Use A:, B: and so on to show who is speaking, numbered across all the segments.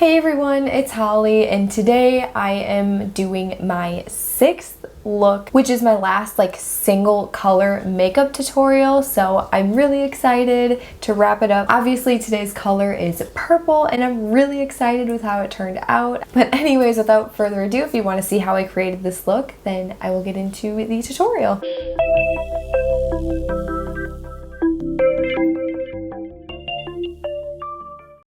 A: Hey everyone, it's Holly, and today I am doing my 6th look, which is my last single color makeup tutorial, so I'm really excited to wrap it up. Obviously today's color is purple and I'm really excited with how it turned out. But anyways, without further ado, if you want to see how I created this look, then I will get into the tutorial.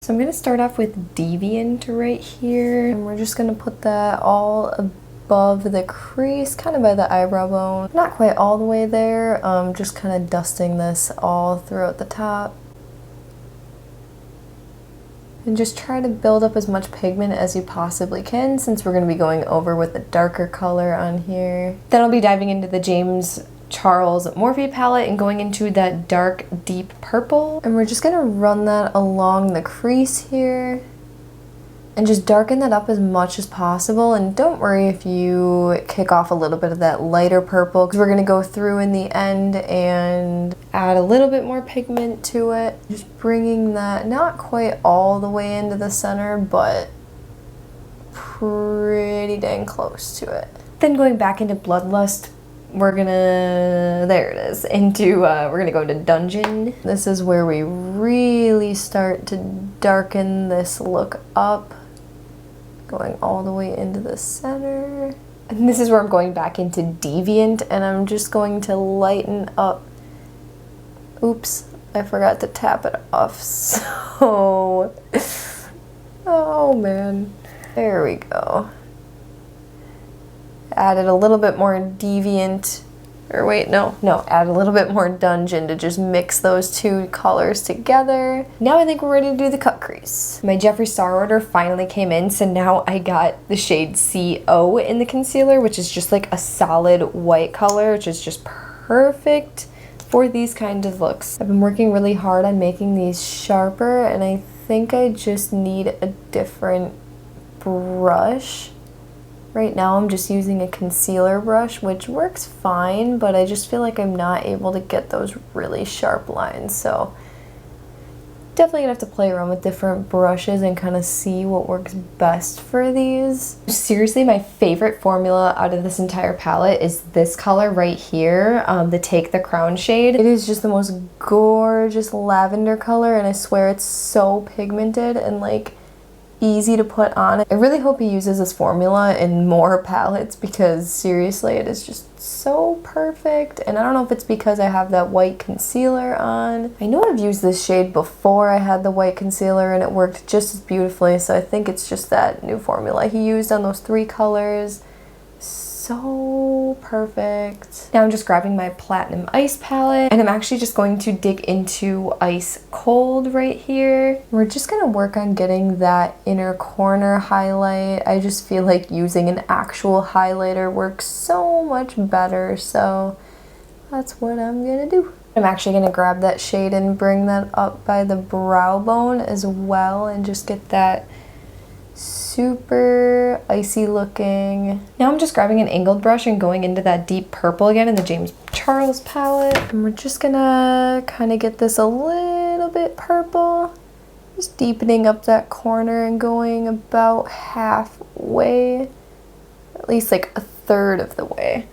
A: So I'm going to start off with Deviant right here, and we're just going to put that all above the crease, kind of by the eyebrow bone. Not quite all the way there, just kind of dusting this all throughout the top. And just try to build up as much pigment as you possibly can, since we're going to be going over with a darker color on here. Then I'll be diving into the James Charles Morphe palette and going into that dark deep purple, and we're just gonna run that along the crease here and just darken that up as much as possible. And don't worry if you kick off a little bit of that lighter purple, because we're gonna go through in the end and add a little bit more pigment to it, just bringing that not quite all the way into the center, but pretty dang close to it. Then going back into Bloodlust, we're gonna go into Dungeon. This is where we really start to darken this look up, going all the way into the center. And this is where I'm going back into Deviant, and I'm just going to lighten up. Oops, I forgot to tap it off, so oh man, there we go. Added a little bit more Deviant, add a little bit more Dungeon to just mix those two colors together. Now I think we're ready to do the cut crease. My Jeffree Star order finally came in, so now I got the shade CO in the concealer, which is just like a solid white color, which is just perfect for these kind of looks. I've been working really hard on making these sharper, and I think I just need a different brush. Right now I'm just using a concealer brush, which works fine, but I just feel like I'm not able to get those really sharp lines. So definitely gonna have to play around with different brushes and kind of see what works best for these. Seriously, my favorite formula out of this entire palette is this color right here, the Take the Crown shade. It is just the most gorgeous lavender color, and I swear it's so pigmented and easy to put on. I really hope he uses this formula in more palettes, because seriously it is just so perfect. And I don't know if it's because I have that white concealer on. I know I've used this shade before I had the white concealer and it worked just as beautifully, so I think it's just that new formula he used on those 3 colors. So perfect. Now I'm just grabbing my Platinum Ice palette, and I'm actually just going to dig into Ice Cold right here. We're just gonna work on getting that inner corner highlight. I just feel like using an actual highlighter works so much better, so that's what I'm gonna do. I'm actually gonna grab that shade and bring that up by the brow bone as well, and just get that super icy looking. Now I'm just grabbing an angled brush and going into that deep purple again in the James Charles palette. And we're just gonna kind of get this a little bit purple. Just deepening up that corner and going about halfway, at least a third of the way.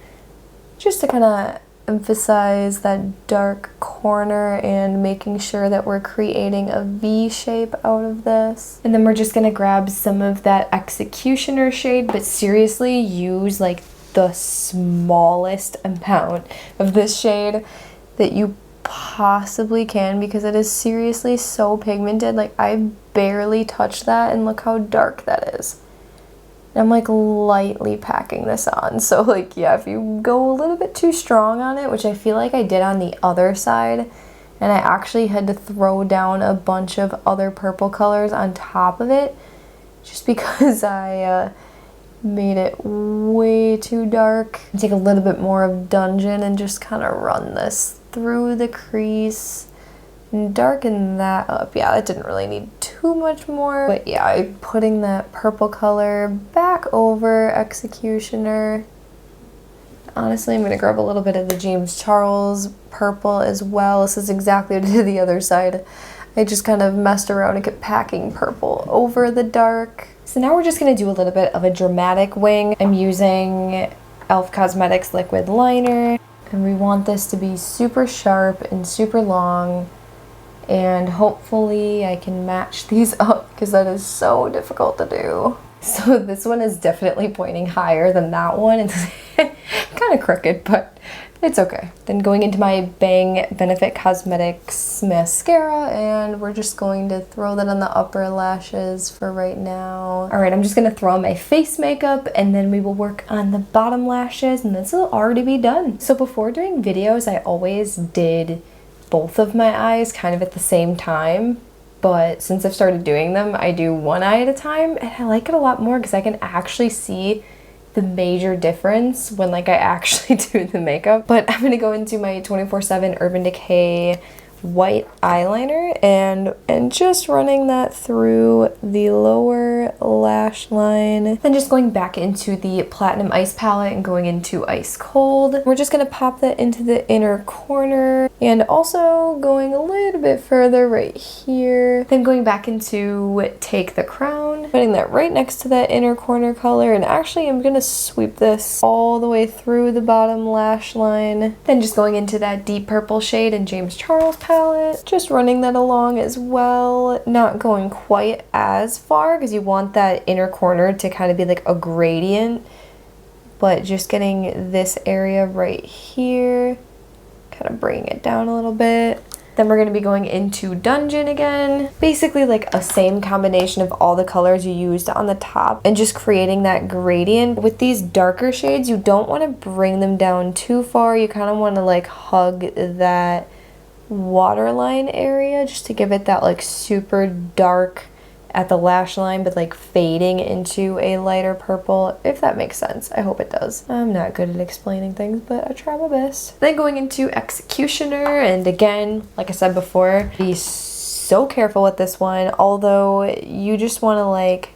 A: Just to kind of emphasize that dark corner and making sure that we're creating a V shape out of this. And then we're just gonna grab some of that Executioner shade, but seriously use the smallest amount of this shade that you possibly can, because it is seriously so pigmented. I barely touched that, and look how dark that is. I'm lightly packing this on, so yeah, if you go a little bit too strong on it, which I feel like I did on the other side, and I actually had to throw down a bunch of other purple colors on top of it just because I made it way too dark. Take a little bit more of Dungeon and just kind of run this through the crease and darken that up. Yeah, that didn't really need too much more, but yeah, I'm putting that purple color back over Executioner. Honestly, I'm gonna grab a little bit of the James Charles purple as well. This is exactly what I did the other side. I just kind of messed around and kept packing purple over the dark. So now we're just gonna do a little bit of a dramatic wing. I'm using e.l.f. Cosmetics liquid liner, and we want this to be super sharp and super long, and hopefully I can match these up because that is so difficult to do. So this one is definitely pointing higher than that one. It's kind of crooked, but it's okay. Then going into my Bang Benefit Cosmetics mascara, and we're just going to throw that on the upper lashes for right now. All right, I'm just gonna throw on my face makeup, and then we will work on the bottom lashes, and this will already be done. So before doing videos, I always did both of my eyes kind of at the same time. But since I've started doing them, I do one eye at a time, and I like it a lot more because I can actually see the major difference when like I actually do the makeup. But I'm gonna go into my 24/7 Urban Decay white eyeliner and just running that through the lower lash line. Then just going back into the Platinum Ice palette and going into Ice Cold. We're just gonna pop that into the inner corner and also going a little bit further right here. Then going back into Take the Crown, putting that right next to that inner corner color, and actually I'm gonna sweep this all the way through the bottom lash line. Then just going into that deep purple shade in James Charles palette, just running that along as well, not going quite as far because you want that inner corner to kind of be like a gradient, but just getting this area right here, kind of bringing it down a little bit. Then we're going to be going into Dungeon again, basically like a same combination of all the colors you used on the top and just creating that gradient. With these darker shades, you don't want to bring them down too far. You kind of want to like hug that waterline area just to give it that like super dark at the lash line, but like fading into a lighter purple, if that makes sense. I hope it does. I'm not good at explaining things, but I try my best. Then going into Executioner, and again, like I said before, be so careful with this one, although you just want to like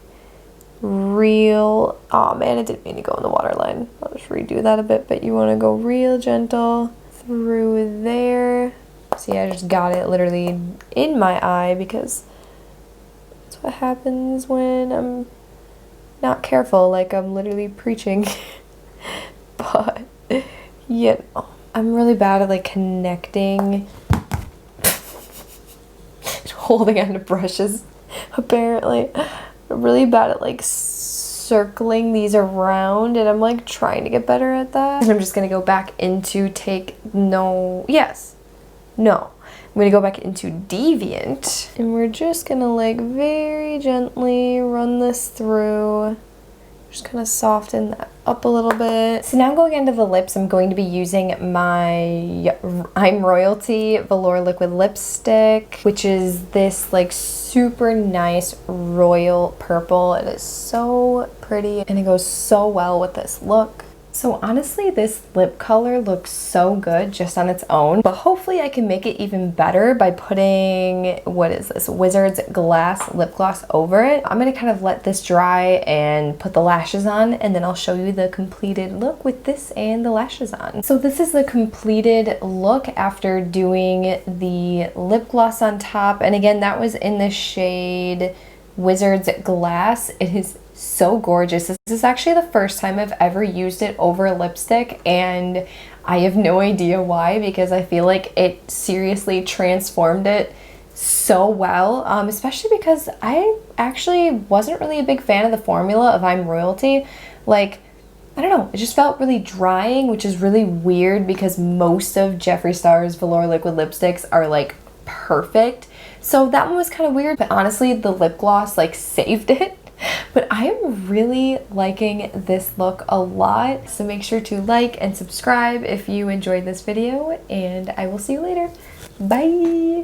A: real, oh man, I didn't mean to go in the waterline. I'll just redo that a bit, but you want to go real gentle through there. See, I just got it literally in my eye because that's what happens when I'm not careful, like I'm literally preaching. But, you know, I'm really bad at like connecting, holding onto brushes, apparently. I'm really bad at like circling these around, and I'm like trying to get better at that. And I'm just gonna go back into I'm gonna go back into Deviant, and we're just gonna like very gently run this through, just kind of soften that up a little bit. So now going into the lips, I'm going to be using my I'm Royalty Velour Liquid Lipstick, which is this like super nice royal purple. It is so pretty and it goes so well with this look. So honestly, this lip color looks so good just on its own, but hopefully I can make it even better by putting, what is this, Wizard's Glass lip gloss over it. I'm gonna kind of let this dry and put the lashes on, and then I'll show you the completed look with this and the lashes on. So this is the completed look after doing the lip gloss on top, and again, that was in the shade Wizard's Glass. It is so gorgeous. This is actually the first time I've ever used it over lipstick, and I have no idea why, because I feel like it seriously transformed it so well, especially because I actually wasn't really a big fan of the formula of I'm Royalty. Like, I don't know, it just felt really drying, which is really weird because most of Jeffree Star's Velour Liquid lipsticks are like perfect. So that one was kind of weird, but honestly the lip gloss like saved it. But I am really liking this look a lot. So make sure to like and subscribe if you enjoyed this video, and I will see you later. Bye!